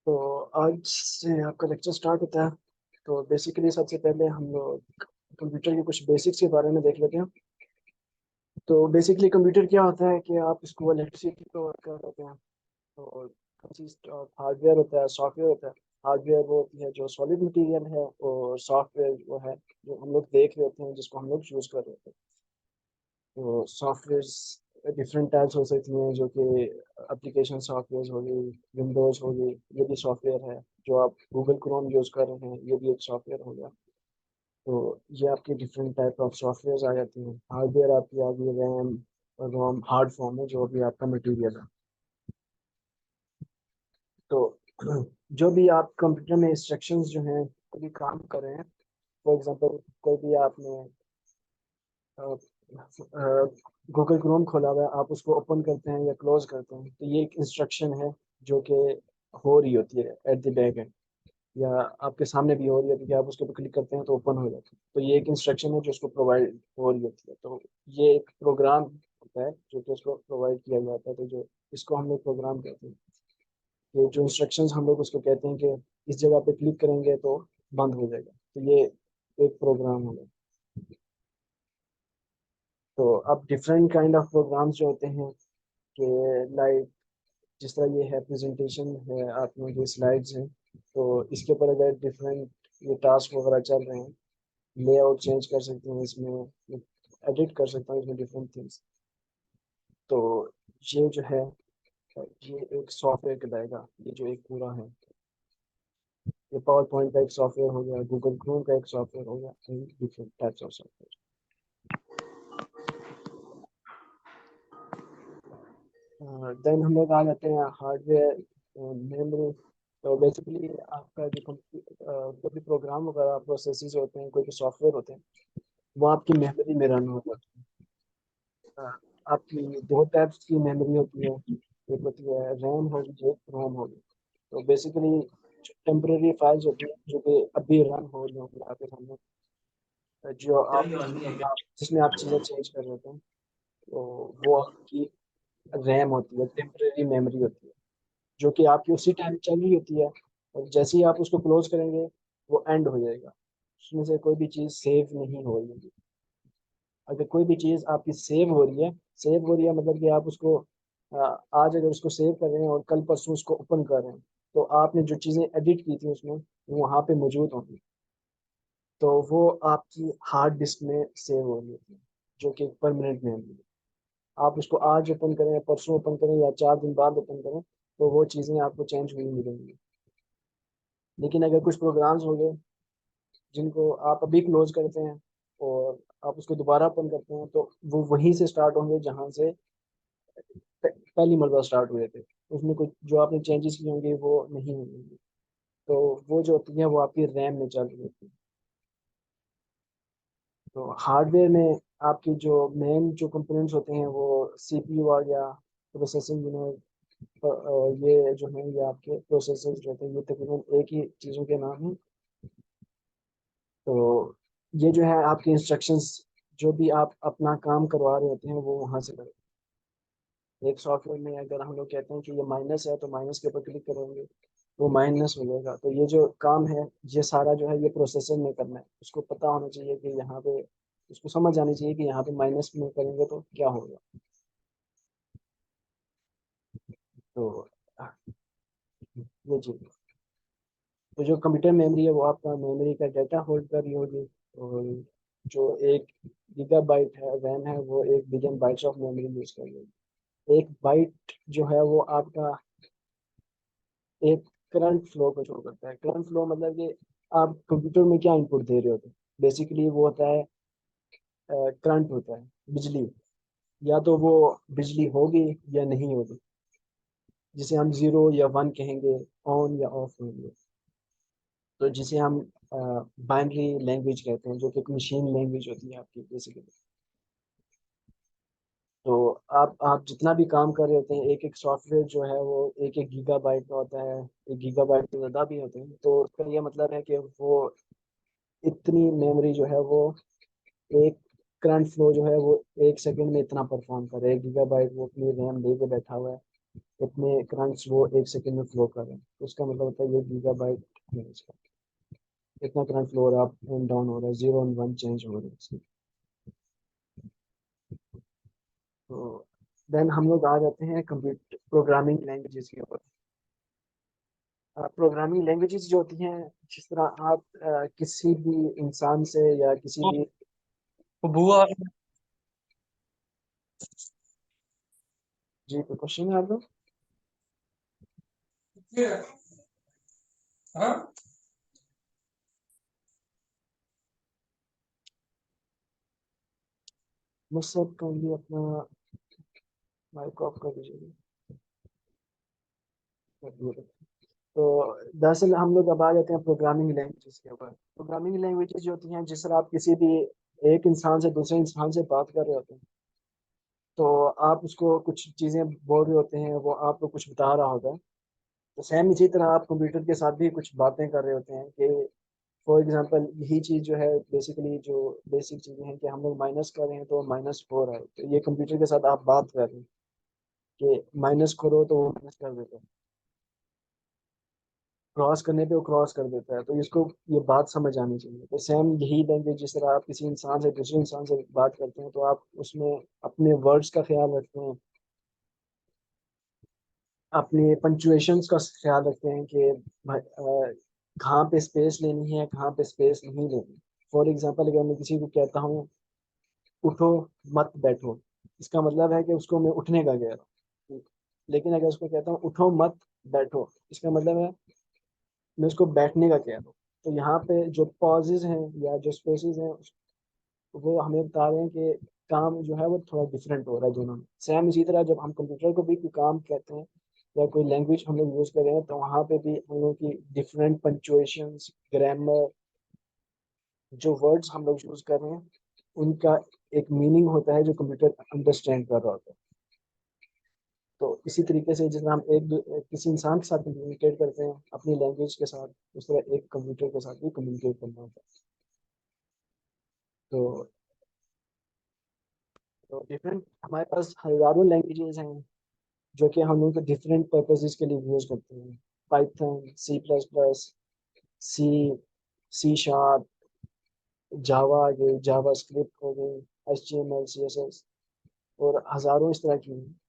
तो आज से आपका लेक्चर स्टार्ट होता है। तो बेसिकली सबसे पहले हम लोग कंप्यूटर के कुछ बेसिक्स के बारे में देख लेते हैं। तो बेसिकली कंप्यूटर क्या होता है कि आप इसको इलेक्ट्रिसिटी पर वर्क कर लेते हैं। तो चीज़ हार्डवेयर होता है, सॉफ्टवेयर होता है। हार्डवेयर वो होती है जो सॉलिड मटेरियल है, और सॉफ्टवेयर वो है जो हम लोग देख रहे होते हैं, जिसको हम लोग यूज़ कर रहे होते हैं। तो सॉफ्टवेयर डिफरेंट टाइप्स हो सकती हैं, जो कि एप्लीकेशन सॉफ्टवेयर हो गई, विंडोज़ हो गई, ये भी सॉफ्टवेयर है। जो आप गूगल क्रोम यूज़ कर रहे हैं, ये भी एक सॉफ्टवेयर हो गया। तो ये आपकी डिफरेंट टाइप ऑफ सॉफ्टवेयर आ जाती हैं। हार्डवेयर आपकी आ गई रैम और रोम, हार्ड फॉर्म है जो भी आपका मटेरियल है। तो जो भी आप कंप्यूटर में इंस्ट्रक्शंस जो हैं, कोई भी काम कर रहे हैं, फॉर एग्जांपल कोई भी आपने गूगल क्रोम खोला हुआ है, आप उसको ओपन करते हैं या क्लोज करते हैं, तो ये एक इंस्ट्रक्शन है जो कि हो रही होती है एट द बैक एंड, या आपके सामने भी हो रही होती है कि आप उसके ऊपर क्लिक करते हैं तो ओपन हो जाता है। तो ये एक इंस्ट्रक्शन है जो उसको प्रोवाइड हो रही होती है। तो ये एक प्रोग्राम होता है जो कि उसको प्रोवाइड किया जाता है। तो जो इसको हम लोग प्रोग्राम कहते हैं। ये जो इंस्ट्रक्शंस हम लोग उसको कहते हैं कि इस जगह पे क्लिक करेंगे तो बंद हो जाएगा। तो ये एक प्रोग्राम होगा। तो अब डिफरेंट काइंड ऑफ प्रोग्राम्स जो होते हैं कि लाइक जिस तरह ये है प्रेजेंटेशन है, आप लोगों की स्लाइड्स हैं, तो इसके ऊपर अगर डिफरेंट ये टास्क वगैरह चल रहे हैं, लेआउट चेंज कर सकते हैं इसमें, एडिट कर सकते हैं इसमें डिफरेंट थिंग्स। तो ये जो है, ये एक सॉफ्टवेयर कहलाएगा, ये जो एक पूरा है। ये पावर पॉइंट का एक सॉफ्टवेयर हो गया, गूगल क्रोम का एक सॉफ्टवेयर हो गया, different types of software. Then हम लोग आ जाते हैं हार्डवेयर, मेमोरी। तो बेसिकली आपका जो कोई भी प्रोग्राम वगैरह प्रोसेसेस होते हैं, कोई भी सॉफ्टवेयर होते हैं, वो आपकी मेमोरी में रन होता है। आपकी दो टाइप्स की मेमोरी होती है, एक होती है रैम होगी, एक रोम होगी। तो बेसिकली टेम्परेरी फाइल्स होती है जो कि अभी रन हो रही होंगी आपके सामने, जो आप जिसमें आप चीज़ें चेंज कर रहे होते हैं। तो वो आपकी रैम होती है, टेम्परेरी मेमोरी होती है, जो कि आपकी उसी टाइम चल रही होती है। और जैसे ही आप उसको क्लोज करेंगे, वो एंड हो जाएगा। उसमें से कोई भी चीज़ सेव नहीं हो रही होगी। अगर कोई भी चीज़ आपकी सेव हो रही है मतलब कि आप उसको अ, आज अगर उसको सेव कर रहे हैं और कल परसों उसको ओपन कर रहे हैं, तो आपने जो चीज़ें एडिट की थी उसमें, वो वहाँ पे मौजूद होंगी। तो वो आपकी हार्ड डिस्क में सेव हो रही होती है, जो कि परमानेंट मेमोरी है। आप उसको आज ओपन करें, परसों ओपन करें, या 4 दिन बाद ओपन करें, तो वो चीज़ें आपको चेंज हुई मिलेंगी। लेकिन अगर कुछ प्रोग्राम्स हो गए जिनको आप अभी क्लोज करते हैं और आप उसको दोबारा ओपन करते हैं, तो वो वहीं से स्टार्ट होंगे जहाँ से पहली मरतबा स्टार्ट हुए थे। उसमें कुछ जो आपने चेंजेस किए होंगे वो नहीं होंगे। तो वो जो होती है वो आपकी रैम में चल रही होती है। तो हार्डवेयर में आपकी जो मेन जो कंपोनेंट्स होते हैं, वो सीपीयू आ गया, प्रोसेसिंग यूनिट, ये जो है ये आपके प्रोसेसर्स जो होते हैं, ये तकरीबन एक ही चीज़ों के नाम हैं। तो ये जो है आपके इंस्ट्रक्शंस, जो भी आप अपना काम करवा रहे होते हैं वो वहाँ से करें। एक सॉफ्टवेयर में अगर हम लोग कहते हैं कि ये माइनस है, तो माइनस के ऊपर क्लिक करेंगे, वो माइनस हो जाएगा। तो ये जो काम है, ये सारा जो है ये प्रोसेसर में करना है। उसको पता होना चाहिए कि यहाँ पे, उसको समझ आनी चाहिए कि यहाँ पे माइनस में करेंगे तो क्या होगा। तो ये चीज़, तो जो कंप्यूटर मेमोरी है वो आपका मेमोरी का डाटा होल्ड कर रही होगी। और जो 1 गीगाबाइट है रैम है, वो 1 billion bytes of memory use कर रही है। एक बाइट जो है वो आपका एक करंट फ्लो को शो करता है। करंट फ्लो मतलब कि आप कंप्यूटर में क्या इनपुट दे रहे होते हैं, बेसिकली वो होता है करंट होता है, बिजली। या तो वो बिजली होगी या नहीं होगी, जिसे हम 0 या 1 कहेंगे, ऑन या ऑफ होंगे। तो जिसे हम बाइनरी लैंग्वेज कहते हैं, जो कि एक मशीन लैंग्वेज होती है आपकी बेसिकली। तो आप जितना भी काम कर रहे होते हैं, एक एक सॉफ्टवेयर जो है वो 1 1 गीगाबाइट का होता है, 1 गीगाबाइट से ज़्यादा भी होते हैं। तो उसका ये मतलब है कि वो इतनी मेमोरी जो है वो एक करंट फ्लो जो है वो 1 सेकंड में इतना परफॉर्म कर रहा है। 1 गीगाबाइट वो अपनी रैम लेके बैठा हुआ है, इतने करंट्स वो 1 सेकंड में फ्लो कर रहे हैं, तो उसका मतलब होता है ये गीगाबाइट है इसका। इतना करंट फ्लो हो रहा है, अप एंड डाउन हो रहा है, 0 और 1 चेंज हो रहे हैं इसमें। तो देन हम लोग आ जाते हैं कंप्यूटर प्रोग्रामिंग लैंग्वेजेस के ऊपर। प्रोग्रामिंग लैंग्वेजेस जो होती हैं, जिस तरह आप किसी भी इंसान से या किसी भी। वो बुआ जी, कोई क्वेश्चन है आपका? हाँ मुझसे काइंडली अपना माइक ऑफ कर दीजिए। तो दरअसल हम लोग अब आ जाते हैं प्रोग्रामिंग लैंग्वेजेस के ऊपर। प्रोग्रामिंग लैंग्वेजेस जो होती हैं, जिस तरह आप किसी भी एक इंसान से दूसरे इंसान से बात कर रहे होते हैं, तो आप उसको कुछ चीज़ें बोल रहे होते हैं, वो आपको कुछ बता रहा होता है। तो सेम इसी तरह आप कंप्यूटर के साथ भी कुछ बातें कर रहे होते हैं कि फॉर एग्जांपल यही चीज़ जो है, बेसिकली जो बेसिक चीज़ें हैं कि हम लोग माइनस कर रहे हैं तो माइनस हो रहा है, तो ये कंप्यूटर के साथ आप बात कर रहे हैं कि माइनस करो तो वो माइनस कर देता है, क्रॉस करने पे वो क्रॉस कर देता है। तो इसको ये बात समझ आनी चाहिए। तो सेम यही लैंग्वेज, जिस तरह आप किसी इंसान से दूसरे इंसान से बात करते हैं, तो आप उसमें अपने वर्ड्स का ख्याल रखते हैं, अपने पंचुएशंस का ख्याल रखते हैं कि कहाँ पे स्पेस लेनी है, कहाँ पे स्पेस नहीं लेनी। फॉर एग्जांपल, अगर मैं किसी को कहता हूँ उठो मत बैठो, इसका मतलब है कि उसको मैं उठने का कह रहा हूँ। लेकिन अगर उसको कहता हूँ उठो मत बैठो, इसका मतलब है मैं उसको बैठने का कह रहा हूँ। तो यहाँ पे जो पॉजेज हैं या जो स्पेसेस हैं, वो हमें बता रहे हैं कि काम जो है वो थोड़ा डिफरेंट हो रहा है दोनों में। सेम इसी तरह जब हम कंप्यूटर को भी कोई काम कहते हैं या कोई लैंग्वेज हम लोग यूज कर रहे हैं, तो वहाँ पे भी हम लोग की डिफरेंट पंचुएशंस, ग्रामर, जो वर्ड्स हम लोग यूज कर रहे हैं, उनका एक मीनिंग होता है जो कंप्यूटर अंडरस्टैंड कर रहा होता है। तो इसी तरीके से जिस हम किसी इंसान के साथ कम्युनिकेट करते हैं अपनी लैंग्वेज के साथ, उस तरह एक कंप्यूटर के साथ भी कम्युनिकेट करना होता है। तो डिफरेंट हमारे पास हजारों लैंग्वेजेस हैं जो कि हम लोग डिफरेंट पर्पसेस के लिए यूज करते हैं। पाइथन, C++, सी, C#, जावा आ गई, जावा स्क्रिप्ट हो गई, HTML, CSS, और हजारों इस तरह की हैं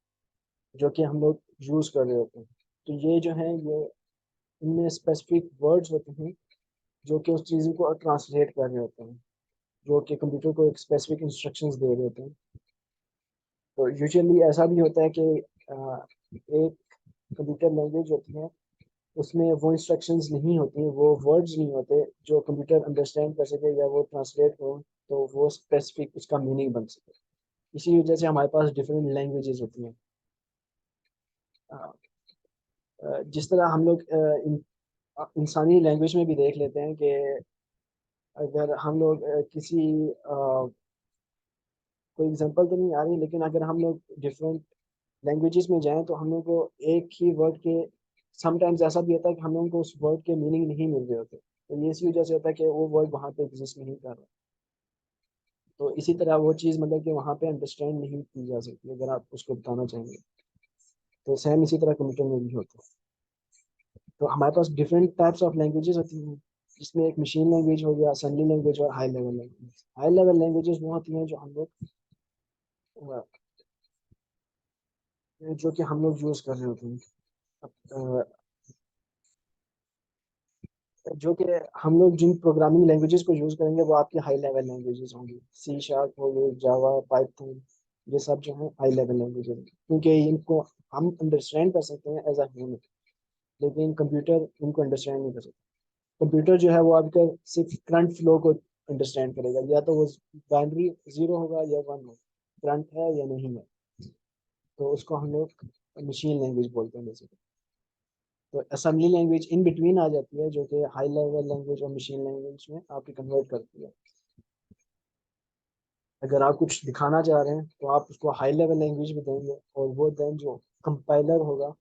जो कि हम लोग यूज कर रहे होते हैं। तो ये जो है, ये इनमें स्पेसिफिक वर्ड्स होते हैं जो कि उस चीज़ को ट्रांसलेट कर रहे होते हैं, जो कि कंप्यूटर को एक स्पेसिफिक इंस्ट्रक्शंस दे रहे होते हैं। तो यूजुअली ऐसा भी होता है कि एक कंप्यूटर लैंग्वेज होती है, उसमें वो इंस्ट्रक्शंस नहीं होती हैं, वो वर्ड्स नहीं होते जो कंप्यूटर अंडरस्टैंड कर सके या वो ट्रांसलेट हो, तो वो स्पेसिफिक उसका मीनिंग बन सके। इसी वजह से हमारे पास डिफरेंट लैंग्वेजेस होती हैं। जिस तरह हम लोग इंसानी लैंग्वेज में भी देख लेते हैं कि अगर हम लोग किसी कोई एग्जांपल तो नहीं आ रही, लेकिन अगर हम लोग डिफरेंट लैंग्वेजेस में जाएं, तो हम लोग को एक ही वर्ड के समटाइम्स ऐसा भी होता है कि हम लोगों को उस वर्ड के मीनिंग नहीं मिल रहे होते, तो ये इसी वजह से होता है कि वो वर्ड वहाँ पे एग्जिस्ट नहीं कर रहा। तो इसी तरह वो चीज़ मतलब कि वहाँ पे अंडरस्टैंड नहीं की जा सकती अगर आप उसको बताना चाहेंगे। तो सेम इसी तरह कंप्यूटर में भी होता है। तो हमारे पास डिफरेंट टाइप्स ऑफ लैंग्वेजेस होती हैं, जिसमें एक मशीन लैंग्वेज हो गया, असेंबली लैंग्वेज और high level language. High level languages वो होती हैं जो कि हम लोग यूज़ कर रहे होते हैं। अ, जो कि हम लोग जिन प्रोग्रामिंग लैंग्वेजेस को यूज़ करेंगे वो आपकी हाई लेवल लैंग्वेजेस होंगी। C# हो गई, जावा, पाइथन, ये सब जो है हाई लेवल लैंग्वेजेस, क्योंकि इनको हम अंडरस्टैंड कर सकते हैं एज अ ह्यूमन, लेकिन कंप्यूटर इनको अंडरस्टैंड नहीं कर सकता। कंप्यूटर जो है वो आपका सिर्फ करंट फ्लो को अंडरस्टैंड करेगा, या तो वो बाइनरी 0 होगा या 1 होगा, करंट है या नहीं है। तो उसको हम लोग मशीन लैंग्वेज बोलते हैं बेसिकली। तो असेंबली लैंग्वेज इन बिटवीन आ जाती है, जो कि हाई लेवल लैंग्वेज और मशीन लैंग्वेज में आपकी कन्वर्ट करती है। अगर आप कुछ दिखाना चाह रहे हैं तो आप उसको हाई लेवल लैंग्वेज में देंगे, और वो देन जो कंपाइलर होगा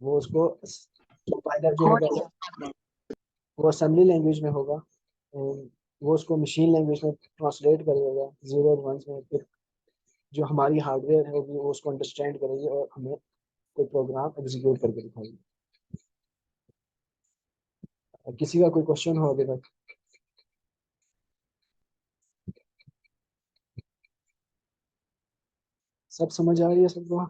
वो उसको, कंपाइलर जो होगा वो असेंबली लैंग्वेज में होगा, और वो उसको मशीन लैंग्वेज में ट्रांसलेट करेगा 0 और 1 में। फिर जो हमारी हार्डवेयर है वो उसको अंडरस्टैंड करेगी और हमें कोई प्रोग्राम एग्जीक्यूट करके दिखाइए। किसी का कोई क्वेश्चन हो अभी तक? सब समझ आ रही है सबको?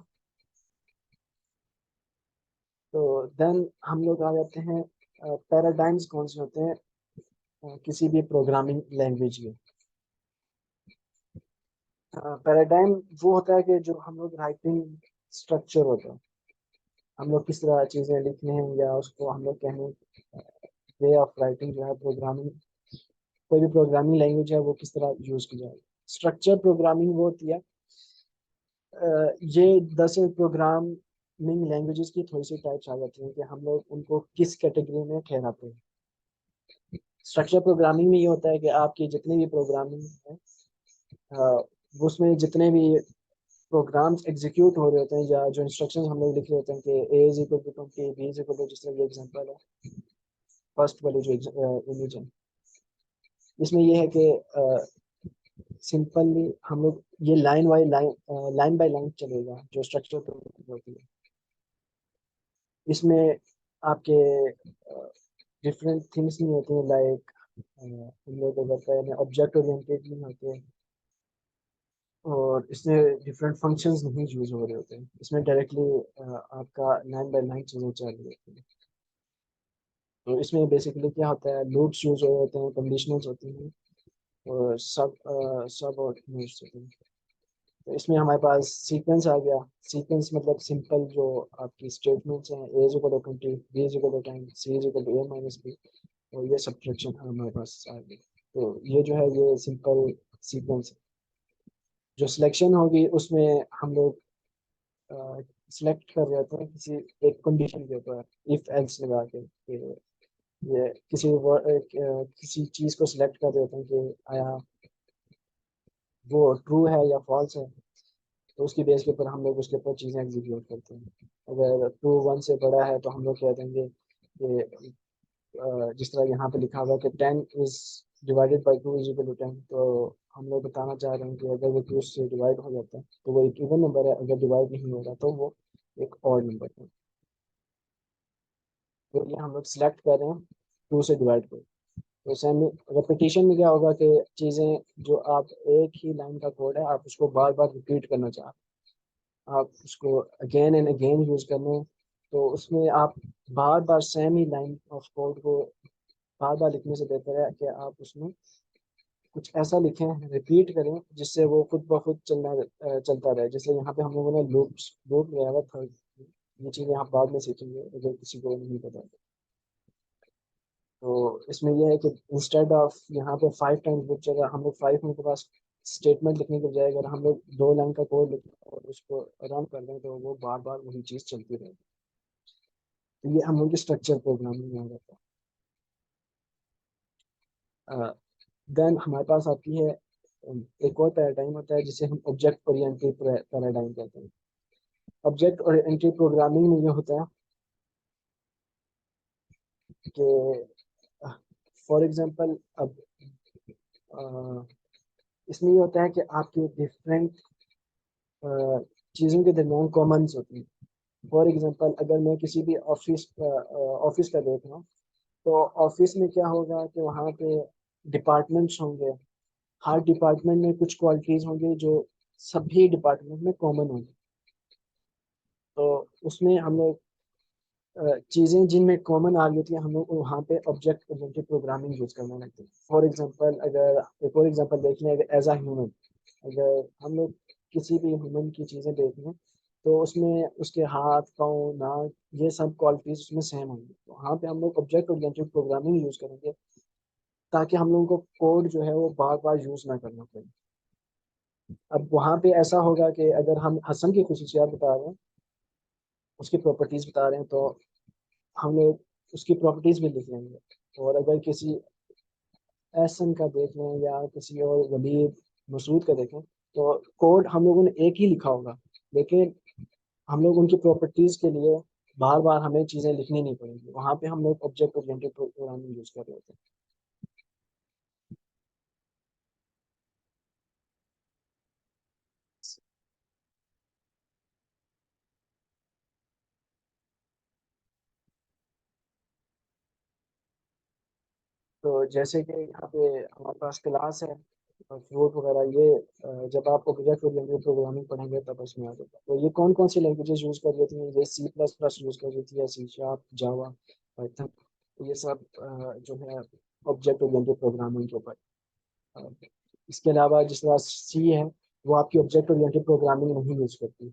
तो देन हम लोग आ जाते हैं पैराडाइम्स कौन से होते हैं किसी भी प्रोग्रामिंग लैंग्वेज के। पैराडाइम वो होता है कि जो हम लोग राइटिंग स्ट्रक्चर होता है, हम लोग किस तरह चीज़ें लिखने हैं या उसको हम लोग कहने वे ऑफ राइटिंग जो है प्रोग्रामिंग, कोई भी प्रोग्रामिंग लैंग्वेज है वो किस तरह यूज की जाए। स्ट्रक्चर प्रोग्रामिंग वो होती है ये दरअसल प्रोग्रामिंग लैंग्वेजेस की थोड़ी सी टाइप्स आ जाती हैं कि हम लोग उनको किस कैटेगरी में ठहराते हैं। स्ट्रक्चर प्रोग्रामिंग में ये होता है कि आपकी जितनी भी प्रोग्रामिंग है उसमें जितने भी प्रोग्राम्स एग्जीक्यूट हो रहे होते हैं या जो इंस्ट्रक्शंस हम लोग लिख रहे होते हैं कि A is equal to 20, B is equal to, जिस तरह ये एग्जांपल है फर्स्ट वाली जो इमेज है, इसमें ये है कि सिंपली हम लोग ये line by line, line by line चलेगा जो स्ट्रक्चर प्रोग्रामिंग होती है। इसमें आपके डिफरेंट थिंग्स नहीं होते हैं, लाइक हम लोग अगर कहें ऑब्जेक्ट ओरिएंटेड नहीं होते हैं, और इसमें डिफरेंट फंक्शंस नहीं यूज हो रहे होते हैं, इसमें डायरेक्टली आपका लाइन बाय लाइन चीज़ें चल रही होती हैं। तो इसमें बेसिकली क्या होता है, लूप्स यूज हो रहे होते हैं, कंडीशनल्स होती हैं, और सब और होते हैं। तो इसमें हमारे पास सीक्वेंस आ गया। सीक्वेंस मतलब सिंपल जो आपकी स्टेटमेंट्स हैं, A is equal to 20, B is equal to 10, C is equal to A minus B, और ये सब्ट्रैक्शन हमारे पास आ गई। तो ये जो है ये सिंपल सीक्वेंस है। जो सिलेक्शन होगी उसमें हम लोग सिलेक्ट कर रहे होते हैं किसी एक कंडीशन के ऊपर, इफ एल्स लगा के कि ये किसी चीज़ को सिलेक्ट कर रहे होते हैं कि आया वो ट्रू है या फॉल्स है। तो उसकी बेस के ऊपर हम लोग उसके ऊपर चीज़ें एग्जीक्यूट करते हैं। अगर टू वन से बड़ा है तो हम लोग कह देंगे कि जिस तरह यहाँ पे लिखा हुआ है कि 10 is divided by 2 is equal to 10, तो हम लोग बताना चाह रहे हैं कि अगर वो 2 से डिवाइड हो जाता है तो वो एक इवन नंबर है, अगर डिवाइड नहीं होगा तो वो एक ऑड नंबर है। तो ये हम लोग सिलेक्ट कर रहे हैं 2 से डिवाइड कर। तो सेम रेपिटेशन में क्या होगा कि चीज़ें जो आप एक ही लाइन का कोड है आप उसको बार बार रिपीट करना चाह रहे हैं, आप उसको अगेन एंड अगेन यूज करना है। तो उसमें आप बार बार सेम ही लाइन ऑफ कोड को बार बार लिखने से बेहतर है कि आप उसमें कुछ ऐसा लिखें, रिपीट करें, जिससे वो खुद ब खुद चलता रहे। जैसे यहाँ पे हम लोगों ने लूप लिया हुआ था, ये चीज़ यहाँ बाद में सीखेंगे अगर किसी को नहीं पता। तो इसमें यह है कि इंस्टेड ऑफ यहाँ पे 5 टाइम्स बुक चलेगा, हम लोग 5 मिनट के पास स्टेटमेंट लिखने के बजाय अगर हम लोग 2 लाइन का कोड लिखें और उसको रन कर दें तो वो बार बार वही चीज़ चलती रहेगी। तो ये हम लोग की स्ट्रक्चर प्रोग्रामिंग में आ जाता है। देन हमारे पास आती है एक और पैराडाइम होता है जिसे हम ऑब्जेक्ट ओरिएंटेड पैराडाइम कहते हैं। ऑब्जेक्ट ओरिएंटेड प्रोग्रामिंग में ये होता है कि फॉर एग्जांपल अब अ, इसमें ये होता है कि आपके डिफरेंट चीज़ों के दरमियान कॉमन्स होती हैं। फॉर एग्जांपल अगर मैं किसी भी ऑफिस का देख रहा हूँ, तो ऑफिस में क्या होगा कि वहाँ पे डिपार्टमेंट्स होंगे। हर डिपार्टमेंट में कुछ क्वालिटीज़ होंगी जो सभी डिपार्टमेंट में कॉमन होंगी। तो उसमें हम लोग चीज़ें जिनमें कॉमन आ रही होती है हम लोग वहाँ पे ऑब्जेक्ट ओरिएंटेड प्रोग्रामिंग यूज करने लगते हैं। फॉर एग्जांपल अगर एक और एग्जांपल देख लें, अगर एज अ ह्यूमन, अगर हम लोग किसी भी ह्यूमन की चीज़ें देख लें तो उसमें उसके हाथ पाँव नाक ये सब क्वालिटीज उसमें सेम होंगी। तो वहाँ पे हम लोग ऑब्जेक्ट ओरिएंटेड प्रोग्रामिंग यूज करेंगे ताकि हम लोगों को कोड जो है वो बार बार यूज ना करना पड़े। अब वहाँ पे ऐसा होगा कि अगर हम हसन की खसूसियात बता रहे हैं, उसकी प्रॉपर्टीज बता रहे हैं, तो हम लोग उसकी प्रॉपर्टीज भी लिख लेंगे। और अगर किसी एहसन का देख लें या किसी और वलीद मसूद का देखें तो कोड हम लोगों ने एक ही लिखा होगा, लेकिन हम लोग उनकी प्रॉपर्टीज के लिए बार बार हमें चीज़ें लिखनी नहीं पड़ेंगी। वहाँ पे हम लोग ऑब्जेक्ट ओरिएंटेड प्रोग्रामिंग यूज कर रहे होते हैं। तो जैसे कि यहाँ पे हमारे पास क्लास है, फ्रूट वगैरह, ये जब आप ऑब्जेक्ट ओरिएंटेड प्रोग्रामिंग पढ़ेंगे तब उसमें आ जाएगा। तो ये कौन कौन सी लैंग्वेजेस यूज़ कर रही हैं, ये C++ यूज़ कर रही है, सी शार्प, जावा, पाइथन, ये सब जो है ऑब्जेक्ट ओरिएंटेड प्रोग्रामिंग के ऊपर। अ, इसके अलावा जिस तरह सी है, वो आपकी ऑब्जेक्ट ओरिएंटेड प्रोग्रामिंग नहीं यूज़ करती,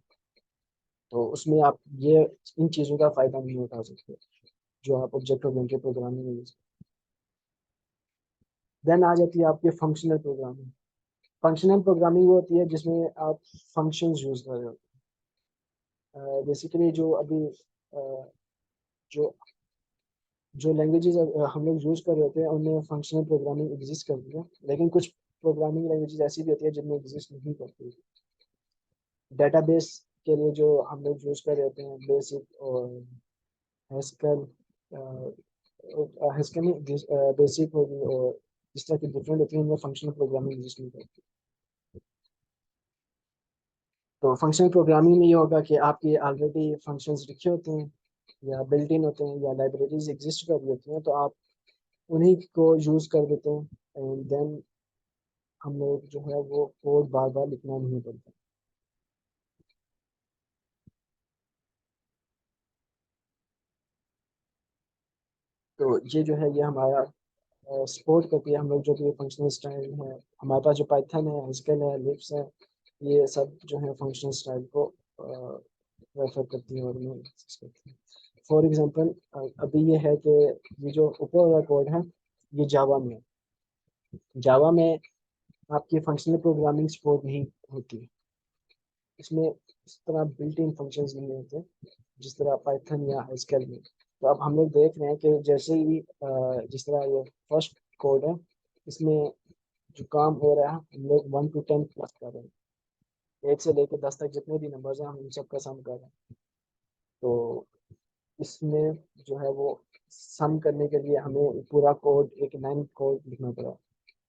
तो उसमें आप ये इन चीज़ों का फ़ायदा नहीं उठा सकते जो आप ऑब्जेक्ट ओरिएंटेड प्रोग्रामिंग में यूज़। देन आ जाती है आपकी फंक्शनल प्रोग्रामिंग। फंक्शनल प्रोग्रामिंग वो होती है जिसमें आप फंक्शंस यूज़ कर रहे हो। बेसिकली जो अभी जो जो लैंग्वेजेस हम लोग यूज़ कर रहे होते हैं उनमें फंक्शनल प्रोग्रामिंग एग्जिस्ट करती है, लेकिन कुछ प्रोग्रामिंग लैंग्वेजेस ऐसी भी होती है जिनमें एग्जिस्ट नहीं करती। डेटाबेस के लिए जो हम लोग यूज़ कर रहे होते हैं, बेसिक और हैस्कल, हैस्कल में बेसिक होगी, और इस तरह की डिफरेंट होती है, उनमें फंक्शनल प्रोग्रामिंग एग्जिस्ट नहीं करती। तो फंक्शनल प्रोग्रामिंग में ये होगा कि आपके ऑलरेडी फंक्शंस लिखे होते हैं या बिल्ट इन होते हैं या लाइब्रेरीज एग्जिस्ट कर रही होती हैं, तो आप उन्हीं को यूज़ कर देते हैं, एंड देन हम लोग जो है वो कोड बार बार लिखना नहीं पड़ता। तो ये जो है ये हमारा सपोर्ट करती है हम लोग जो भी फंक्शनल स्टाइल है। हमारे पास जो पाइथन है, एसक्यूएल है, लिब्स है, ये सब जो है फंक्शनल स्टाइल को रेफर करती है और इन्हें access करती है। फॉर एग्जांपल अभी ये है कि ये जो ऊपर वाला कोड है ये जावा में है। जावा में आपकी फंक्शनल प्रोग्रामिंग सपोर्ट नहीं होती, इसमें इस तरह बिल्ट इन फंक्शंस नहीं होते जिस तरह पाइथन या एसक्यूएल में। तो अब हम लोग देख रहे हैं कि जैसे ही जिस तरह ये फर्स्ट कोड है, इसमें जो काम हो रहा है हम लोग 1 to 10 प्लस कर रहे हैं, 1 से लेकर 10 तक जितने भी नंबर्स हैं हम उन सब का सम कर रहे हैं। तो इसमें जो है वो सम करने के लिए हमें पूरा कोड, एक लाइन कोड लिखना पड़ा।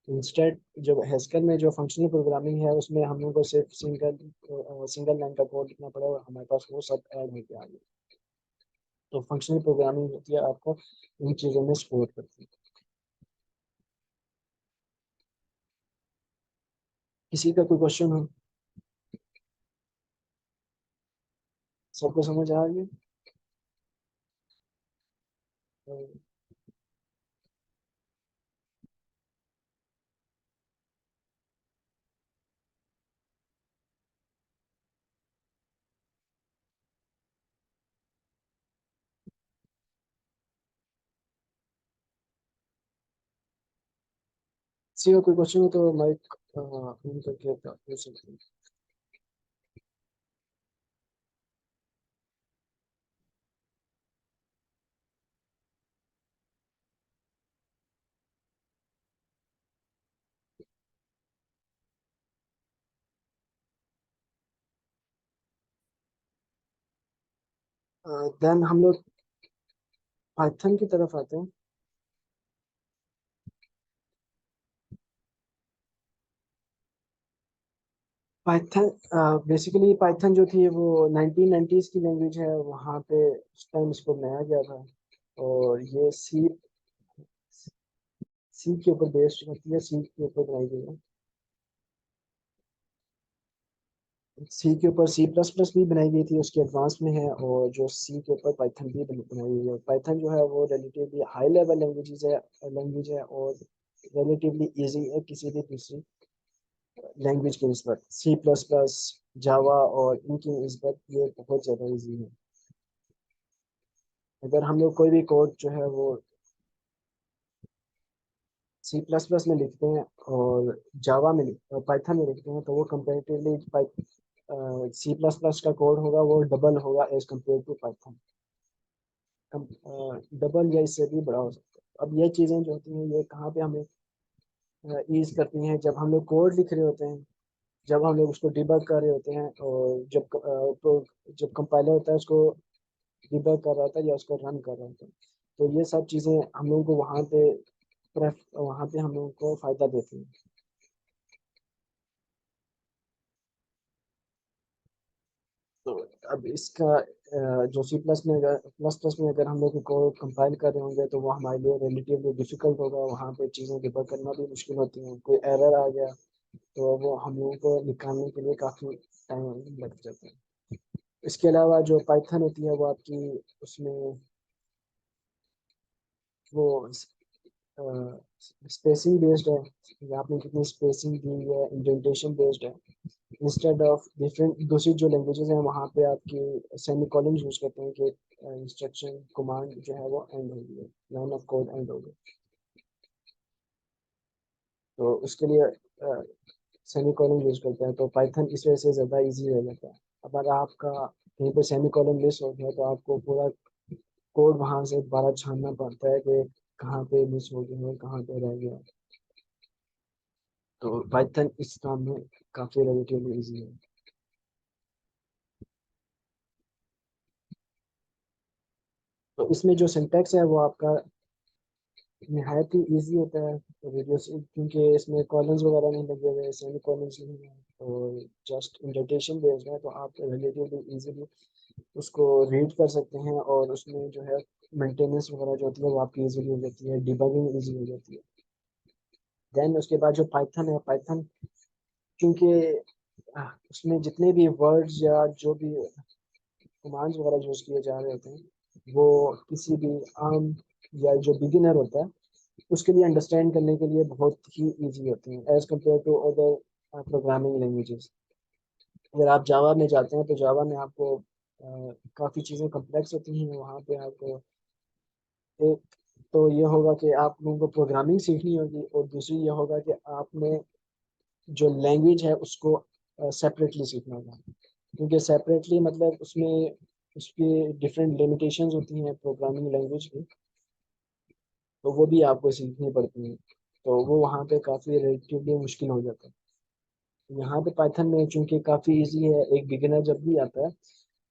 इंस्टेड जब हैस्कल में जो फंक्शनल प्रोग्रामिंग है उसमें हम लोग को सिर्फ सिंगल लाइन का कोड लिखना पड़ा और हमारे पास वो सब ऐड होकर आ गया। तो फंक्शनल प्रोग्रामिंग होती है आपको इन चीज़ों में सपोर्ट करती है। किसी का कोई क्वेश्चन हो? सबको समझ आ गया? किसी का कोई क्वेश्चन हो तो माइक ऑन करके पूछ सकते हैं। देन हम लोग पाइथन की तरफ आते हैं। पाइथन बेसिकली पाइथन जो थी वो 1990s की लैंग्वेज है, वहाँ पे उस टाइम इसको बनाया गया था। और ये सी के ऊपर बेस्ड होती है, सी के ऊपर बनाई गई है। सी के ऊपर C++ भी बनाई गई थी, उसके एडवांस में है, और जो सी के ऊपर पाइथन भी बनाई गई है। पाइथन जो है वो रिलेटिवली हाई लेवल लैंग्वेज है और रिलेटिवली इजी है किसी भी दूसरी लैंग्वेज की निस्बत। C++, जावा और इनकी निस्बत ये बहुत ज़्यादा इजी है। अगर हम लोग कोई भी कोड जो है वो C++ में लिखते हैं और जावा में पाइथन में लिखते हैं, तो वो कंपेरेटिवली C++ का कोड होगा वो डबल होगा as compare to Python. Double या इससे भी बड़ा हो सकता है। अब ये चीज़ें जो होती हैं ये कहाँ पे हमें ईज करती हैं, जब हम लोग कोड लिख रहे होते हैं, जब हम लोग उसको डिबग कर रहे होते हैं, और तो जब कंपाइलर होता है उसको डिबग कर रहा होता है या उसको रन कर रहा होता है, तो ये सब चीज़ें हम लोगों को वहाँ पे हम लोगों को फ़ायदा देती हैं। तो अब इसका जो सी प्लस में अगर प्लस प्लस में अगर हम लोग कोड कंपाइल कर रहे होंगे तो वो हमारे लिए रिलेटिवली डिफिकल्ट होगा, वहाँ पे चीज़ें डिबग करना भी मुश्किल होती हैं, कोई एरर आ गया तो वो हम लोगों को निकालने के लिए काफ़ी टाइम लग जाता है। इसके अलावा जो पाइथन होती है वो आपकी उसमें वो स्पेसिंग बेस्ड है, या आपने कितनी स्पेसिंग दी है, इंडेंटेशन बेस्ड है। इंस्टेड ऑफ डिफरेंट दूसरी जो लैंग्वेजेस हैं वहाँ पे आपकी सेमी कॉलन यूज़ करते हैं कि इंस्ट्रक्शन कमांड जो है वो एंड हो गई है, लाइन ऑफ कोड एंड हो गई, तो उसके लिए सेमी कॉलन यूज़ करते हैं, तो पाइथन इस वजह से ज़्यादा इजी हो जाता है। अगर आपका कहीं पर सेमी कॉलन मिस हो गया तो आपको पूरा कोड वहाँ से दोबारा छानना पड़ता है कि कहाँ पे मिस हो गया और कहाँ पे रह गया, तो पाइथन इस काम में काफ़ी रिलेटिवली इजी है। तो इसमें जो सिंटैक्स है वो आपका निहायत ही ईजी होता है, वीडियो से, क्योंकि इसमें कॉलम्स वगैरह नहीं लगे हुए, सेमी कॉलम्स नहीं है और जस्ट इंडेंटेशन बेस्ड है, तो आप रिलेटिवली इजीली उसको रीड कर सकते हैं और उसमें जो है मेंटेनेंस वगैरह जो होती है वो आपकी इजीली हो जाती है, डिबगिंग इजी हो जाती है। देन उसके बाद जो पाइथन है, पाइथन क्योंकि उसमें जितने भी वर्ड्स या जो भी कमांड्स वगैरह यूज़ किए जा रहे होते हैं वो किसी भी आम या जो बिगिनर होता है उसके लिए अंडरस्टैंड करने के लिए बहुत ही इजी होती हैं as compare to other programming languages. अगर आप जावा में जाते हैं तो जावा में आपको काफ़ी चीज़ें कम्प्लेक्स होती हैं, वहाँ पे आपको एक तो ये होगा कि आप लोगों को प्रोग्रामिंग सीखनी होगी और दूसरी ये होगा कि आपने जो लैंग्वेज है उसको सेपरेटली सीखना होगा, क्योंकि सेपरेटली मतलब उसमें उसकी डिफरेंट लिमिटेशंस होती हैं प्रोग्रामिंग लैंग्वेज की, तो वो भी आपको सीखनी पड़ती हैं, तो वो वहाँ पे काफ़ी रिलेटिवली मुश्किल हो जाता है। यहाँ पे पाइथन में चूंकि काफ़ी इजी है, एक बिगिनर जब भी आता है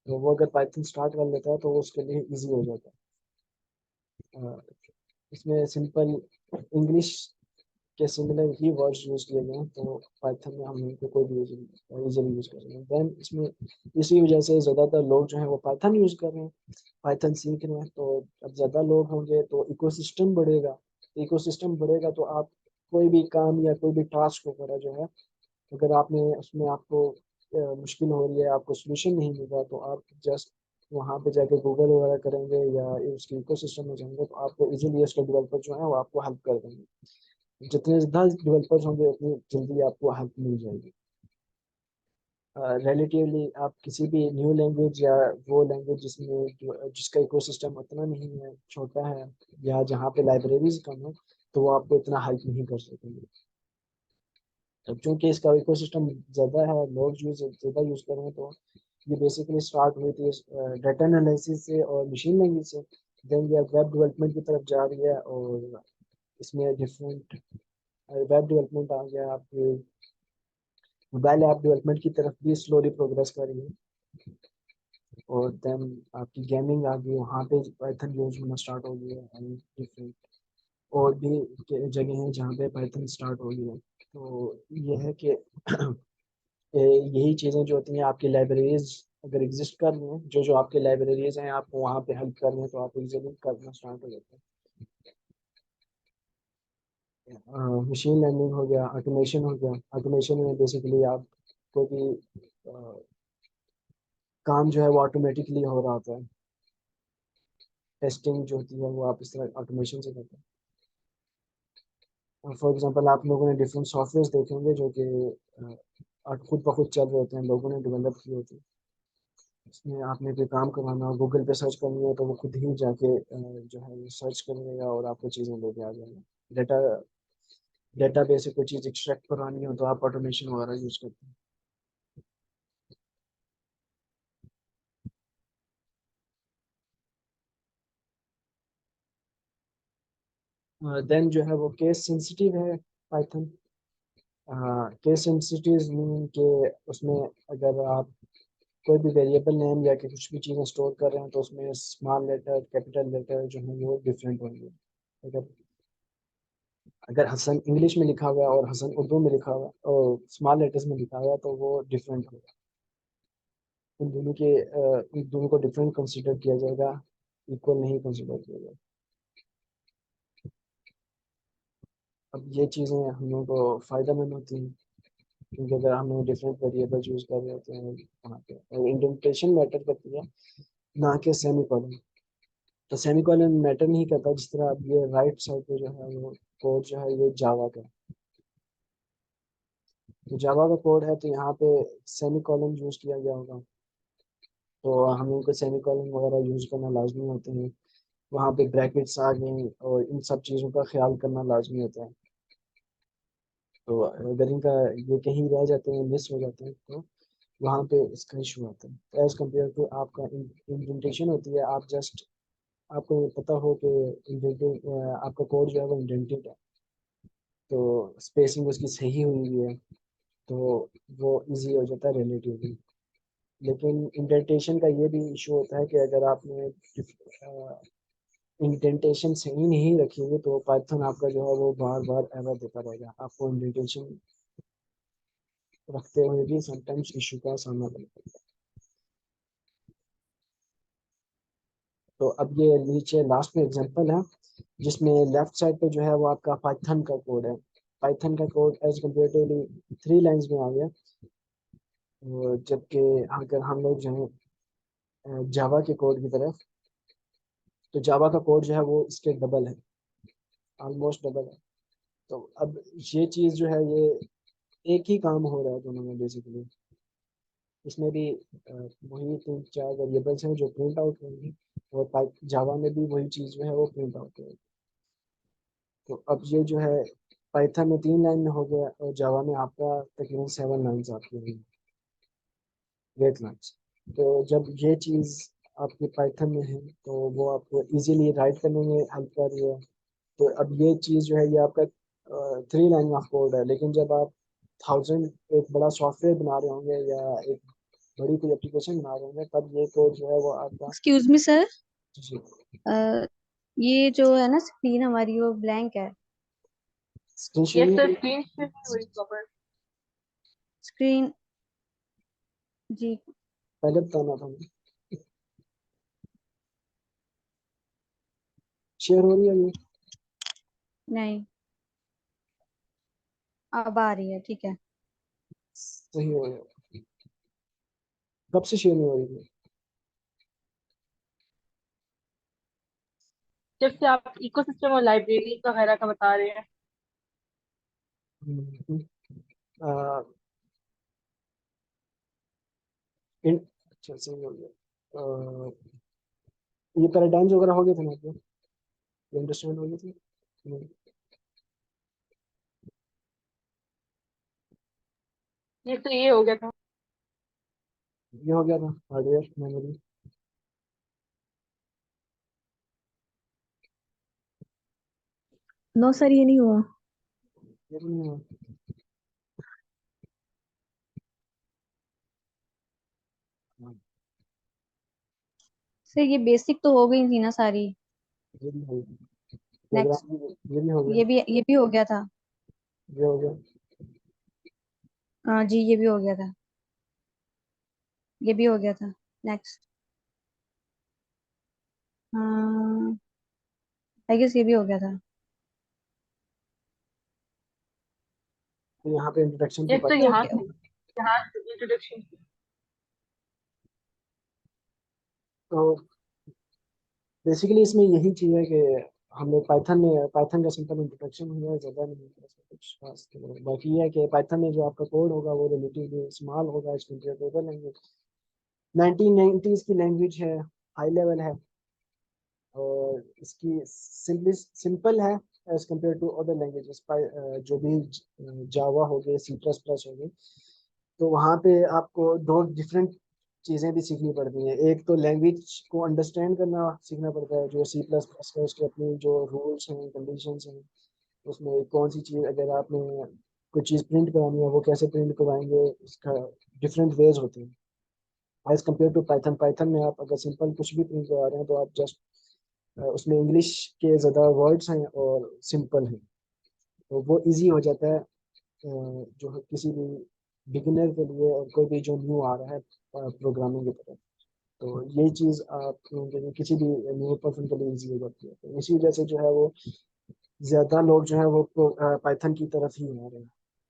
तो वो अगर पाइथन स्टार्ट कर लेता है तो वो उसके लिए इजी हो जाता है। इसमें सिंपल इंग्लिश के सिमिलर ही वर्ड्स यूज़ किए गए हैं, तो पाइथन में हम इनको कोई भी इजीली यूज़ कर सकते हैं। देन इसमें इसी वजह से ज़्यादातर लोग जो हैं वो पाइथन यूज़ कर रहे हैं, पाइथन सीख रहे हैं, तो अब ज़्यादा लोग होंगे तो इकोसिस्टम बढ़ेगा, इकोसिस्टम बढ़ेगा तो आप कोई भी काम या कोई भी टास्क वगैरह जो है अगर आपने उसमें आपको मुश्किल हो रही है, आपको सोल्यूशन नहीं मिल रहा, तो आप जस्ट वहाँ पे जाके गूगल वगैरह करेंगे या उसके इकोसिस्टम में जाएंगे तो आपको इजीली उसके डेवलपर जो है वो आपको हेल्प कर देंगे। जितने ज़्यादा डेवलपर्स होंगे उतनी जल्दी आपको हेल्प मिल जाएगी। रिलेटिवली आप किसी भी न्यू लैंग्वेज या वो लैंग्वेज जिसमें जिसका इकोसिस्टम उतना नहीं है, छोटा है, या जहाँ पे लाइब्रेरीज कम है, तो वो आपको इतना हेल्प नहीं कर सकेंगे। अब चूंकि इसका इकोसिस्टम ज़्यादा है, लोग ज़्यादा यूज़ कर रहे हैं, तो ये बेसिकली स्टार्ट हुई थी डाटा एनालिसिस से और मशीन लर्निंग से, देन ये वेब डेवलपमेंट की तरफ जा रही है और इसमें डिफरेंट वेब डेवलपमेंट आ गया, आपके मोबाइल ऐप डेवलपमेंट की तरफ भी स्लोली प्रोग्रेस कर रही है, और देन आपकी गेमिंग आ गई, वहाँ पे पाइथन यूज होना स्टार्ट हो गया है, एंड डिफरेंट और भी जगह हैं जहाँ पे पाइथन स्टार्ट हो गई है। तो ये है कि यही चीज़ें जो होती हैं आपकी लाइब्रेरीज अगर एग्जिस्ट कर रही हैं, जो जो आपकी लाइब्रेरीज हैं आपको वहाँ पे हेल्प कर रही हैं, तो आप इजीली करना स्टार्ट हो जाते हैं। मशीन लर्निंग हो गया, ऑटोमेशन हो गया, ऑटोमेशन में बेसिकली आप कोई भी काम जो है वो ऑटोमेटिकली हो रहा होता है, टेस्टिंग जो होती है वो आप इस तरह ऑटोमेशन से करते हैं। फॉर एग्जांपल आप लोगों ने डिफरेंट सॉफ्टवेयर देखे होंगे जो कि खुद ब खुद चल रहे होते हैं, लोगों ने डेवलप किए होते हैं, उसमें आपने कोई काम करवाना हो, गूगल पे सर्च करनी है तो वो खुद ही जाके जो है सर्च कर लेगा और आपको चीज़ें लेके आ जाएगा। डेटा डेटा बेस से कोई चीज़ एक्सट्रैक्ट करवानी हो तो आप ऑटोमेशन वगैरह यूज़ करते हैं। देन जो है वो केस सेंसिटिव है पाइथन। केस सेंसिटिव मीन के उसमें अगर आप कोई भी वेरिएबल नेम या कि कुछ भी चीज़ें स्टोर कर रहे हैं तो उसमें स्मॉल लेटर कैपिटल लेटर जो है वो डिफरेंट होंगे। अगर अगर हसन इंग्लिश में लिखा हुआ है और हसन उर्दू में लिखा हुआ है और स्मॉल लेटर्स में लिखा हुआ है तो वो डिफरेंट होगा। इन दोनों के इन दोनों को डिफरेंट कंसिडर किया जाएगा, इक्वल नहीं कंसिडर किया जाएगा। अब ये चीज़ें हम लोगों को फ़ायदेमंद होती हैं, क्योंकि अगर हम लोग डिफरेंट वेरिएबल यूज़ कर रहे होते हैं वहाँ पे, और इंडेंटेशन मैटर करती है ना कि सेमी कॉलन। तो सेमी कॉलन मैटर नहीं करता, जिस तरह अब ये राइट साइड पे जो है वो कोड जो है ये जावा का, तो जावा का कोड है, तो यहाँ पे सेमी कॉलन यूज़ किया गया होगा, तो हम लोग को सेमी कॉलन वगैरह यूज़ करना लाजमी होते हैं। वहाँ पे ब्रैकेट्स आ गए और इन सब चीज़ों का ख्याल करना लाजमी होता है। तो अगर इनका ये कहीं रह जाते हैं, मिस हो जाते हैं, तो वहाँ पे इसका इशू आता है। एज कम्पेयर टू आपका इंडेंटेशन होती है, आप जस्ट आपको पता हो कि इंडेंटेड आपका कोड जो है वो इंडेंटेड है, तो स्पेसिंग उसकी सही हुई है, तो वो इजी हो जाता है रिलेटिवली। लेकिन इंडेंटेशन का ये भी इशू होता है कि अगर आपने इंडेंटेशन सही नहीं रखेंगे तो पाइथन आपका जो है वो बार बार एरर देता रहेगा, आपको इंडेंटेशन रखते हुए भी समटाइम्स इशू का सामना करना पड़ता है। तो अब ये नीचे लास्ट में एग्जांपल है, जिसमें लेफ्ट साइड पे जो है वो आपका पाइथन का कोड है। पाइथन का कोड एज कम्पेरेटिवली 3 लाइन्स में आ गया, जबकि अगर हम लोग जो है जावा के कोड की तरफ, तो जावा का कोड जो है वो इसके डबल है, ऑलमोस्ट डबल है। तो अब ये चीज़ जो है ये एक ही काम हो रहा है दोनों में बेसिकली। इसमें भी वही 3 4 वेरिएबल्स हैं जो प्रिंट आउट होंगी, और जावा में भी वही चीज़ जो है वो प्रिंट आउट होगी। तो अब ये जो है पाइथन में 3 लाइन में हो गया, और जावा में आपका तकरीबन 7 लाइन्स आपकी हुई, 8 लाइन्स। तो जब ये चीज़ आपकी पाइथन में है तो वो आपको इजीली राइट करने में हेल्प कर रही है। तो अब ये चीज़ जो है ये आपका 3 लाइन ऑफ कोड है, लेकिन जब आप 1000 एक बड़ा सॉफ्टवेयर बना रहे होंगे या एक बड़ी कोई एप्लीकेशन बना रहे होंगे, तब ये कोड जो है वो आपका एक्सक्यूज मी सर, जी ये जो है ना स्क्रीन हमारी वो ब्लैंक है। स्क्रीन यस शेयरिंग सर, के लिए स्क्रीन शेयर नहीं हो रही प्रॉपर। स्क्रीन जी। पहले बताना था मुझे। शेयर हो रही है ये? नहीं, अब आ रही है, ठीक है। सही हो गया। कब से शेयर नहीं हो रही थी? जब से आप इकोसिस्टम और लाइब्रेरी वगैरह का बता रहे हैं। हम्म, आ, अच्छा सही हो गया। ये पैराडाइम्स वगैरह हो गए थे ना आपको, ये अंडरस्टैंड हो गई थी? ये तो ये हो गया था। ये हो गया था हार्डवेयर मेमोरी। नो सर, ये नहीं हुआ। ये भी नहीं हुआ। हाँ, सर ये बेसिक तो हो गई थी ना सारी। ये भी हो गया। नेक्स्ट। प्रोग्राम ये भी हो गया। ये भी हो गया था। ये हो गया। हाँ जी, ये भी हो गया था। ये भी हो गया था। नेक्स्ट। हाँ, आई गेस ये भी हो गया था। तो यहाँ पे इंट्रोडक्शन टू यस तो ओके यहाँ ओके से, यहाँ इंट्रोडक्शन। तो बेसिकली इसमें यही चीज़ है कि हम लोग पाइथन का सिंपल इंट्रोडक्शन हुआ है, ज़्यादा नहीं है इसमें कुछ खास। तो बाकी ये है कि पाइथन में जो आपका कोड होगा वो रिलेटिवली स्मॉल होगा as compare to other language. 1990s की लैंग्वेज है, हाई लेवल है, और इसकी सिंपल है as compare to other languages. जो भी जावा हो गए, सी प्लस प्लस हो गई, तो वहाँ पे आपको दो डिफरेंट चीज़ें भी सीखनी पड़ती हैं। एक तो लैंग्वेज को अंडरस्टैंड करना सीखना पड़ता है, जो सी प्लस प्लस का उसके अपने जो रूल्स हैं, कंडीशंस हैं, उसमें कौन सी चीज़ अगर आपने कोई चीज़ प्रिंट करानी है वो कैसे प्रिंट करवाएंगे, उसका डिफरेंट वेज होते हैं as compare to Python. Python में आप अगर सिंपल कुछ भी प्रिंट करवा रहे हैं तो आप जस्ट उसमें इंग्लिश के ज़्यादा वर्ड्स हैं और सिंपल हैं, तो वो इजी हो जाता है जो है किसी भी बिगिनर के लिए, और कोई भी जो न्यू आ रहा है प्रोग्रामिंग की तरफ। तो ये चीज़ आप जैसे किसी भी न्यू पर्सन के लिए ईजी हो जाती है, तो इसी वजह से जो है वो ज़्यादा लोग जो है वो पाइथन की तरफ ही आ रहे हैं।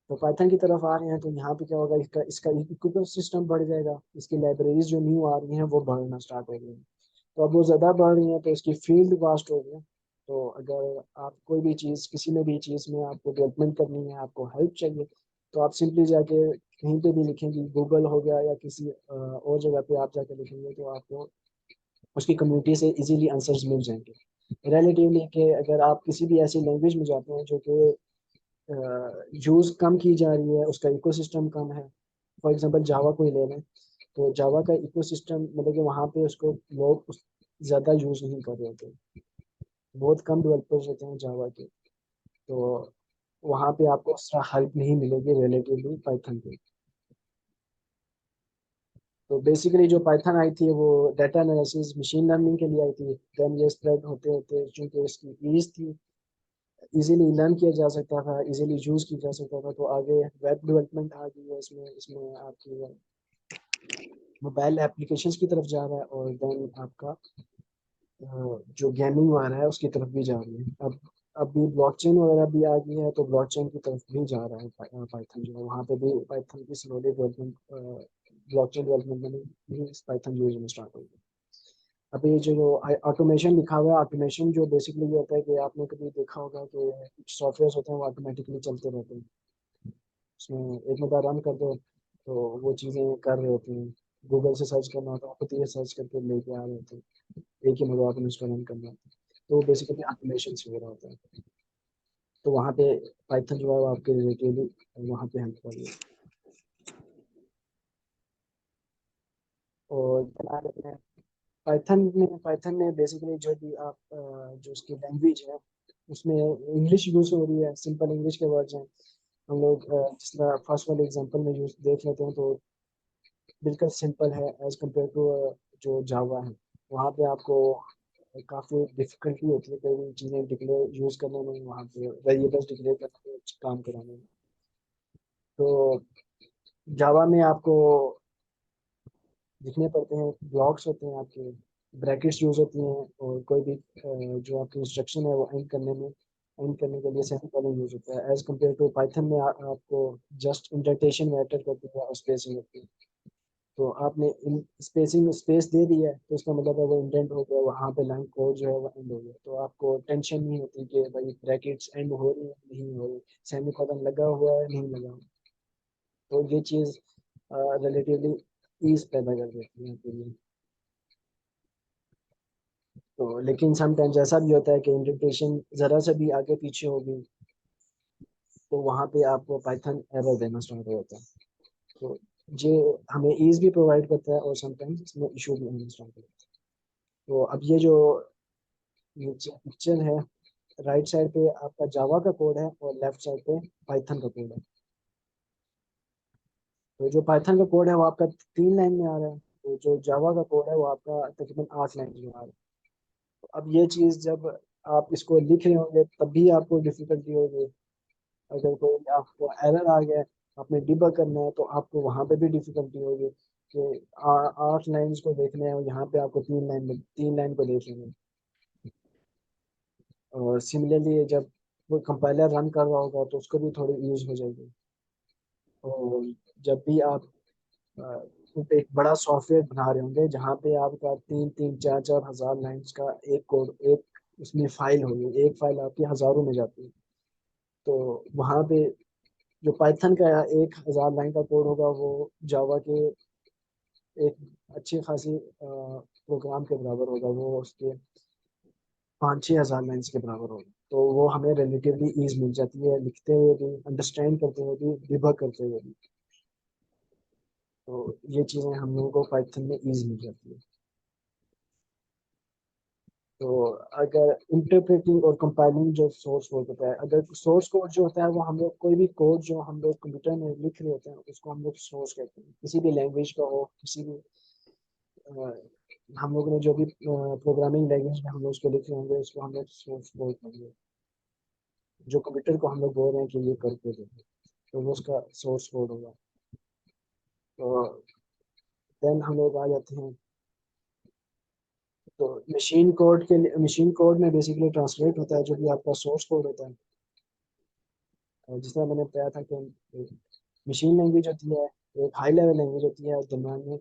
तो पाइथन की तरफ आ रहे हैं तो यहाँ पे क्या होगा, इसका इसका इको सिस्टम बढ़ जाएगा, इसकी लाइब्रेरीज जो न्यू आ रही हैं वो बढ़ना स्टार्ट हो गई हैं। तो अब वो ज़्यादा बढ़ रही हैं तो इसकी फील्ड वास्ट हो गई है। तो अगर आप कोई भी चीज़, किसी में भी चीज़ में आपको डेवलपमेंट करनी है, आपको हेल्प चाहिए, तो आप सिंपली जाके कहीं पे भी लिखेंगे, गूगल हो गया या किसी और जगह पे आप जाके लिखेंगे तो आपको उसकी कम्युनिटी से इजीली आंसर्स मिल जाएंगे। रिलेटिवली कि अगर आप किसी भी ऐसी लैंग्वेज में जाते हैं जो कि यूज़ कम की जा रही है, उसका इकोसिस्टम कम है, फॉर एग्जांपल जावा को ही ले लें, तो जावा का इकोसिस्टम मतलब कि वहाँ पे उसको लोग ज़्यादा यूज़ नहीं कर रहे होते, बहुत कम डेवलपर्स होते हैं जावा के। तो वहाँ पे आपको उस तरह हेल्प नहीं मिलेगी रिलेटिवली पाइथन पे। तो बेसिकली जो पाइथन आई थी वो डाटा एनालिसिस मशीन लर्निंग के लिए आई थी। देन ये स्प्रेड होते होते चूँकि इसकी ईज थी, इजीली लर्न किया जा सकता था, इजीली यूज़ किया जा सकता था, तो आगे वेब डेवलपमेंट आ गई है इसमें इसमें आपकी मोबाइल एप्लीकेशंस की तरफ जा रहा है, और देन आपका जो गेमिंग वाला है उसकी तरफ भी जा रही है। अब अभी ब्लॉकचेन वगैरह भी आ गई है तो ब्लॉकचेन की तरफ भी जा रहा है पाइथन जो है, वहाँ पे भी पाइथन की स्लोली डेवलपमेंट, ब्लॉकचेन डेवलपमेंट में भी पाइथन यूज होना स्टार्ट हो गई। अभी जो ऑटोमेशन लिखा हुआ है, ऑटोमेशन जो बेसिकली ये होता है कि आपने कभी देखा होगा कि कुछ सॉफ्टवेयर होते हैं वो ऑटोमेटिकली चलते रहते हैं, उसमें एक बार रन कर दो तो वो चीज़ें कर रहे होते हैं। गूगल से सर्च करना होता है, खुद ये सर्च करके लेके आ रहे होते हैं, एक ही मरतबा आपने उसको रन करना होता है, तो बेसिकली ऑटोमेशन वगैरह होता है। तो वहाँ पे पाइथन जो है वो आपके रिलेटिवली वहाँ पे हेल्प कर रही है। और बना लेते हैं पाइथन में बेसिकली जो भी आप जो उसकी लैंग्वेज है उसमें इंग्लिश यूज़ हो रही है, सिंपल इंग्लिश के वर्ड्स हैं। हम लोग जिस तरह फर्स्ट वाले एग्जांपल में यूज देख लेते हैं तो बिल्कुल सिंपल है एज कम्पेयर टू जो जावा है। वहाँ पे आपको काफ़ी डिफिकल्टी होती है कई चीज़ें डिक्लेयर यूज़ करने में, वहाँ पे वेरिएबल्स डिक्लेयर करने में, काम कराने में। तो जावा में आपको लिखने पड़ते हैं, ब्लॉक्स होते हैं आपके, ब्रैकेट्स यूज होती हैं, और कोई भी जो आपकी इंस्ट्रक्शन है वो एंड करने के लिए सेमीकोलन यूज होता है। एज कम्पेयर टू पाइथन में आपको जस्ट इंडेंटेशन मैटर करती है और स्पेसिंग होती है। तो आपने स्पेसिंग में स्पेस दे दी है तो इसका मतलब है वो इंडेंट हो गया, वहाँ पे लाइन कोड जो है वो एंड हो गया, तो आपको टेंशन नहीं होती कि भाई ब्रैकेट्स एंड हो रही है नहीं हो रही, सेमीकोलन लगा हुआ है नहीं लगा हुआ। तो ये चीज़ रिलेटिवली ईज पैदा कर देती है आपके लिए। तो लेकिन समटाइम्स ऐसा भी होता है कि इंडेंटेशन ज़रा से भी आगे पीछे होगी तो वहाँ पे आपको पाइथन एरर देना स्टार्ट हो जाता है। तो ये हमें ईज भी प्रोवाइड करता है और समटाइम्स इसमें इशू भी होना स्टार्ट होता है। तो अब ये जो नीचे पिक्चर है, राइट साइड पे आपका जावा का कोड है और लेफ्ट साइड पे पाइथन का कोड है। तो जो पाइथन का कोड है वो आपका 3 लाइन में आ रहा है, तो जो जावा का कोड है वो आपका तकरीबन 8 लाइन में आ रहा है। तो अब ये चीज़ जब आप इसको लिख रहे होंगे तब भी आपको डिफिकल्टी होगी। अगर कोई आपको एरर आ गया, आपने डिबग करना है तो आपको वहाँ पे भी डिफिकल्टी होगी कि 8 लाइन्स को देखना है और यहाँ पे आपको 3 लाइन को देख लेना है। और सिमिलरली जब वो कंपाइलर रन कर रहा होगा तो उसको भी थोड़ी यूज हो जाएगी। और जब भी आप अ, एक बड़ा सॉफ्टवेयर बना रहे होंगे जहाँ पे आपका 3-3 4-4 हज़ार लाइन्स का एक कोड, एक उसमें फाइल होगी, एक फाइल आपकी हज़ारों में जाती है। तो वहाँ पे जो पाइथन का 1,000 लाइन का कोड होगा वो जावा के एक अच्छी खासी प्रोग्राम के बराबर होगा, वो उसके 5-6 हज़ार लाइन्स के बराबर होगा। तो वो हमें रिलेटिवली ईज मिल जाती है लिखते हुए भी, अंडरस्टैंड करते हुए भी, डिबग करते हुए भी। तो ये चीज़ें हम लोगों को पाइथन में ईज मिल जाती है। तो अगर इंटरप्रेटिंग और कंपाइलिंग जो सोर्स कोड होता है, अगर सोर्स कोड जो होता है वो हम लोग कोई भी कोड जो हम लोग कंप्यूटर में लिख रहे होते हैं उसको हम लोग सोर्स कहते हैं, किसी भी लैंग्वेज का हो, किसी भी हम लोग ने जो भी प्रोग्रामिंग लैंग्वेज में हम लोग उसको लिख रहे होंगे उसको हम लोग सोर्स कोड कहेंगे। जो कंप्यूटर को हम लोग बोल रहे हैं कि ये करके दे तो वो उसका सोर्स कोड होगा। तो देन हम लोग आ जाते हैं, तो मशीन कोड के लिए, मशीन कोड में बेसिकली ट्रांसलेट होता है जो भी आपका सोर्स कोड होता है। जिस तरह मैंने बताया था कि मशीन लैंग्वेज होती है, एक हाई लेवल लैंग्वेज होती है, और दरम्यान में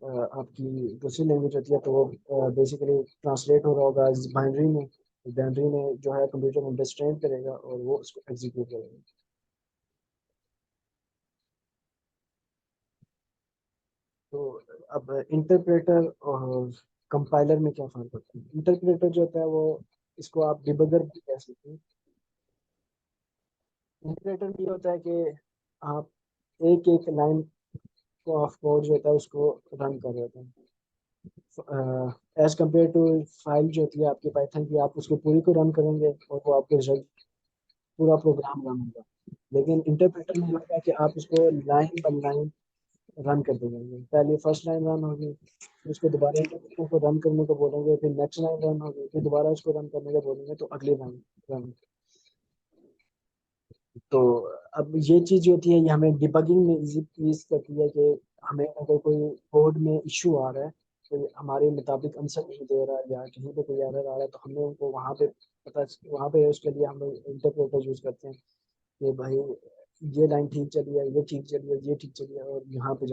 आपकी दूसरी लैंग्वेज होती है, तो वो बेसिकली ट्रांसलेट हो रहा होगा बाइनरी में। बाइनरी में जो है कंप्यूटर अंडरस्टैंड करेगा और वो उसको एग्जीक्यूट करेगा। तो अब इंटरप्रेटर और कंपाइलर में क्या फ़र्क होता है? इंटरप्रेटर जो होता है वो, इसको आप डिबगर भी कह सकते हैं। इंटरप्रेटर में ये होता है कि आप एक एक लाइन ऑफ कोड जो होता है उसको रन कर रहे होते हैं, एज कम्पेयर टू फाइल जो होती है आपकी पाइथन की, आप उसको पूरी को रन करेंगे और वो आपके रिजल्ट पूरा प्रोग्राम रन होगा। लेकिन इंटरप्रेटर में होगा कि आप उसको लाइन बाय लाइन रन करते जाएंगे, पहले फर्स्ट लाइन रन होगी, फिर उसको दोबारा इंटरप्रेटर को रन करने को बोलेंगे, फिर नेक्स्ट लाइन रन होगी, फिर दोबारा उसको रन करने को बोलेंगे, तो अगली लाइन रन। तो अब ये चीज़ जो होती है ये हमें डिबगिंग में इजी ईज करती है कि हमें अगर कोई कोड में इशू आ रहा है, तो हमारे मुताबिक आंसर नहीं दे रहा है या कहीं पे कोई एरर आ रहा है, तो हमें उनको वहाँ पे पता, वहाँ पे उसके लिए हम लोग इंटरप्रेटर यूज़ करते हैं कि भाई ये लाइन ठीक चली है, ये ठीक चली है, ये ठीक चली है, और यहाँ पे